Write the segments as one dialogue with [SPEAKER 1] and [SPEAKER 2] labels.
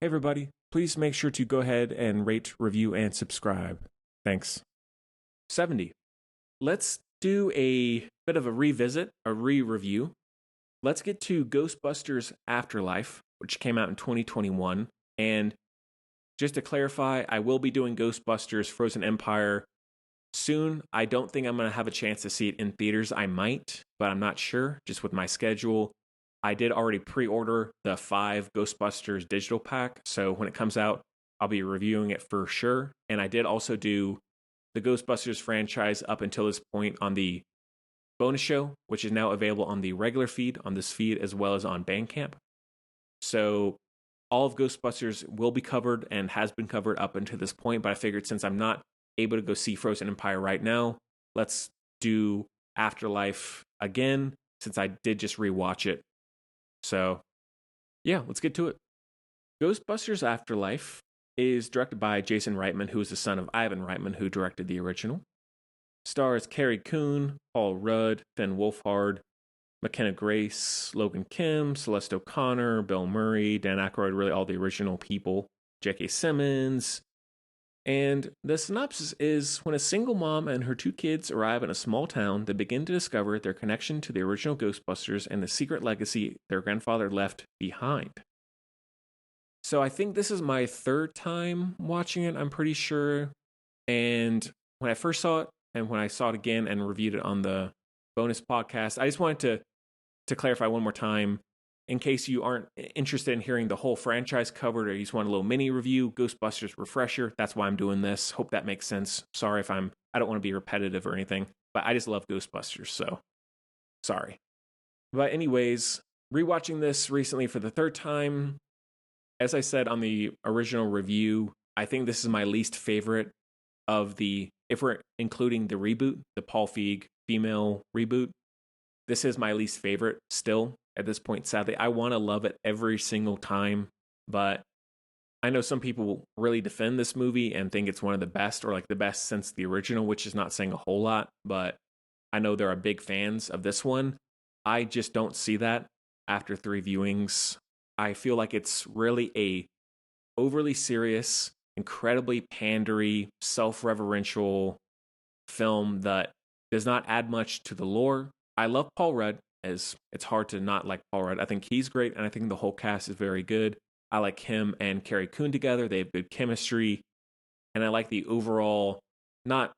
[SPEAKER 1] Hey, everybody. Please make sure to go ahead and rate, review, and subscribe. Thanks. 70. Let's do a bit of a revisit, a re-review. Let's get to Ghostbusters Afterlife, which came out in 2021. And just to clarify, I will be doing Ghostbusters Frozen Empire soon. I don't think I'm going to have a chance to see it in theaters. I might, but I'm not sure, just with my schedule. I did already pre-order the 5 Ghostbusters digital pack, so when it comes out, I'll be reviewing it for sure. And I did also do the Ghostbusters franchise up until this point on the bonus show, which is now available on the regular feed, on this feed, as well as on Bandcamp. So all of Ghostbusters will be covered and has been covered up until this point, but I figured since I'm not able to go see Frozen Empire right now, let's do Afterlife again, since I did just rewatch it. So, yeah, let's get to it. Ghostbusters Afterlife is directed by Jason Reitman, who is the son of Ivan Reitman, who directed the original. Stars Carrie Coon, Paul Rudd, Finn Wolfhard, McKenna Grace, Logan Kim, Celeste O'Connor, Bill Murray, Dan Aykroyd, really all the original people, J.K. Simmons. And the synopsis is when a single mom and her 2 kids arrive in a small town, they begin to discover their connection to the original Ghostbusters and the secret legacy their grandfather left behind. So I think this is my 3rd time watching it, I'm pretty sure. And when I first saw it, and when I saw it again and reviewed it on the bonus podcast, I just wanted to clarify one more time, in case you aren't interested in hearing the whole franchise covered or you just want a little mini review, Ghostbusters refresher. That's why I'm doing this. Hope that makes sense. Sorry if I don't want to be repetitive or anything, but I just love Ghostbusters, so sorry. But anyways, rewatching this recently for the 3rd time, as I said on the original review, I think this is my least favorite of the, if we're including the reboot, the Paul Feig female reboot, this is my least favorite still at this point, sadly. I want to love it every single time, but I know some people really defend this movie and think it's one of the best, or like the best since the original, which is not saying a whole lot, but I know there are big fans of this one. I just don't see that after 3 viewings. I feel like it's really a overly serious, incredibly pandery, self-referential film that does not add much to the lore. I love Paul Rudd, as it's hard to not like Paul Rudd. I think he's great, and I think the whole cast is very good. I like him and Carrie Coon together. They have good chemistry, and I like the overall,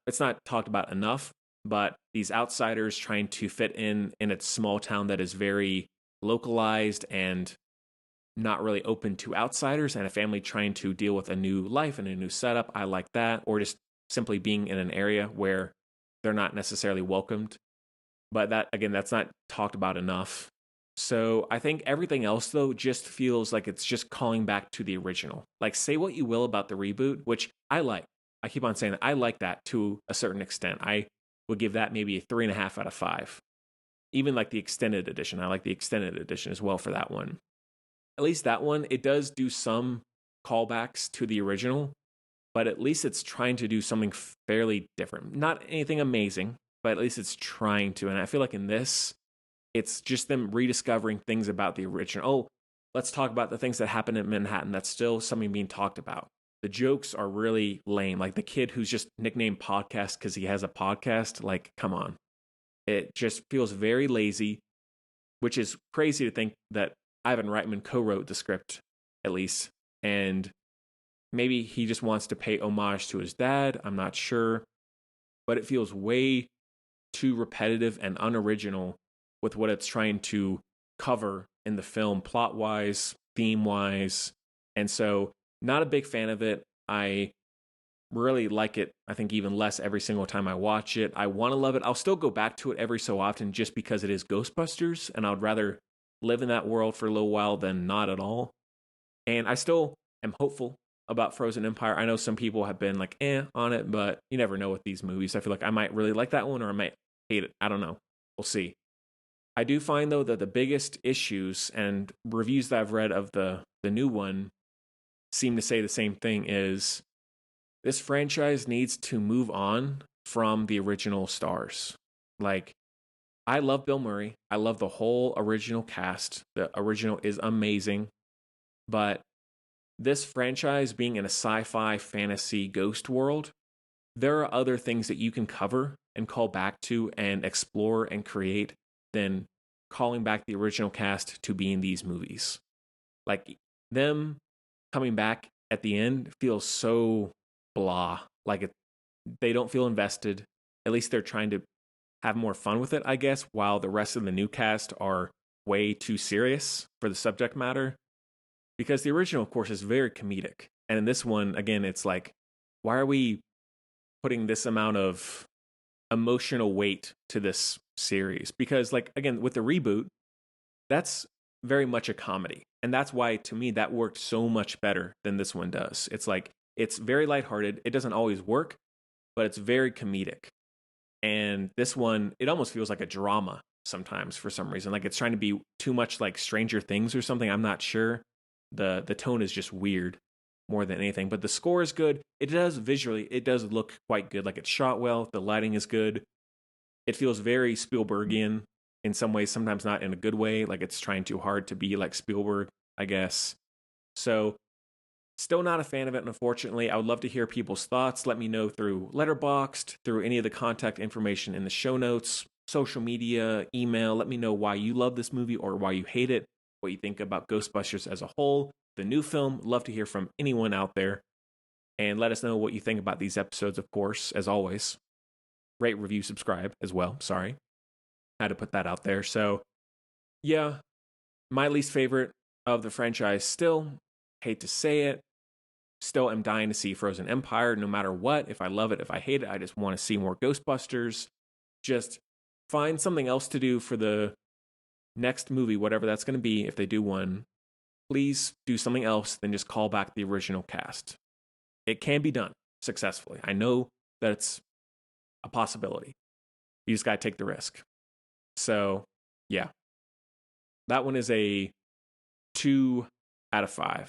[SPEAKER 1] it's not talked about enough, but these outsiders trying to fit in a small town that is very localized and not really open to outsiders, and a family trying to deal with a new life and a new setup. I like that. Or just simply being in an area where they're not necessarily welcomed. But that, again, that's not talked about enough. So I think everything else, though, just feels like it's just calling back to the original. Like, say what you will about the reboot, which I like. I keep on saying that. I like that to a certain extent. I would give that maybe a 3.5 out of 5. Even like the extended edition. I like the extended edition as well for that one. At least that one, it does do some callbacks to the original, but at least it's trying to do something fairly different. Not anything amazing, but at least it's trying to. And I feel like in this, it's just them rediscovering things about the original. Oh, let's talk about the things that happened in Manhattan. That's still something being talked about. The jokes are really lame. Like the kid who's just nicknamed Podcast because he has a podcast. Like, come on. It just feels very lazy, which is crazy to think that Ivan Reitman co-wrote the script, at least. And maybe he just wants to pay homage to his dad. I'm not sure. But it feels way too repetitive and unoriginal with what it's trying to cover in the film, plot-wise, theme-wise. And so, not a big fan of it. I really like it, I think, even less every single time I watch it. I want to love it. I'll still go back to it every so often just because it is Ghostbusters, and I'd rather live in that world for a little while than not at all. And I still am hopeful about Frozen Empire. I know some people have been like, on it, but you never know with these movies. I feel like I might really like that one or I might hate it. I don't know. We'll see. I do find, though, that the biggest issues and reviews that I've read of the new one seem to say the same thing is this franchise needs to move on from the original stars. Like, I love Bill Murray. I love the whole original cast. The original is amazing. But this franchise being in a sci-fi fantasy ghost world, there are other things that you can cover and call back to and explore and create than calling back the original cast to be in these movies. Like, them coming back at the end feels so blah. They don't feel invested. At least they're trying to have more fun with it, I guess, while the rest of the new cast are way too serious for the subject matter. Because the original, of course, is very comedic. And in this one, again, it's like, why are we putting this amount of emotional weight to this series? Because, like, again, with the reboot, that's very much a comedy. And that's why, to me, that worked so much better than this one does. It's like, it's very lighthearted. It doesn't always work, but it's very comedic. And this one, it almost feels like a drama sometimes for some reason. Like, it's trying to be too much like Stranger Things or something. I'm not sure. The tone is just weird more than anything. But the score is good. It does look quite good. Like, it's shot well. The lighting is good. It feels very Spielbergian in some ways, sometimes not in a good way. Like, it's trying too hard to be like Spielberg, I guess. So, still not a fan of it, unfortunately. I would love to hear people's thoughts. Let me know through Letterboxd, through any of the contact information in the show notes, social media, email. Let me know why you love this movie or why you hate it, what you think about Ghostbusters as a whole, the new film. Love to hear from anyone out there. And let us know what you think about these episodes, of course, as always. Rate, review, subscribe as well. Sorry. Had to put that out there. So, yeah, my least favorite of the franchise still. Hate to say it. Still am dying to see Frozen Empire no matter what. If I love it, if I hate it, I just want to see more Ghostbusters. Just find something else to do for the next movie, whatever that's going to be, if they do one. Please do something else than just call back the original cast. It can be done successfully. I know that's a possibility. You just got to take the risk. So, yeah. That one is a 2 out of 5.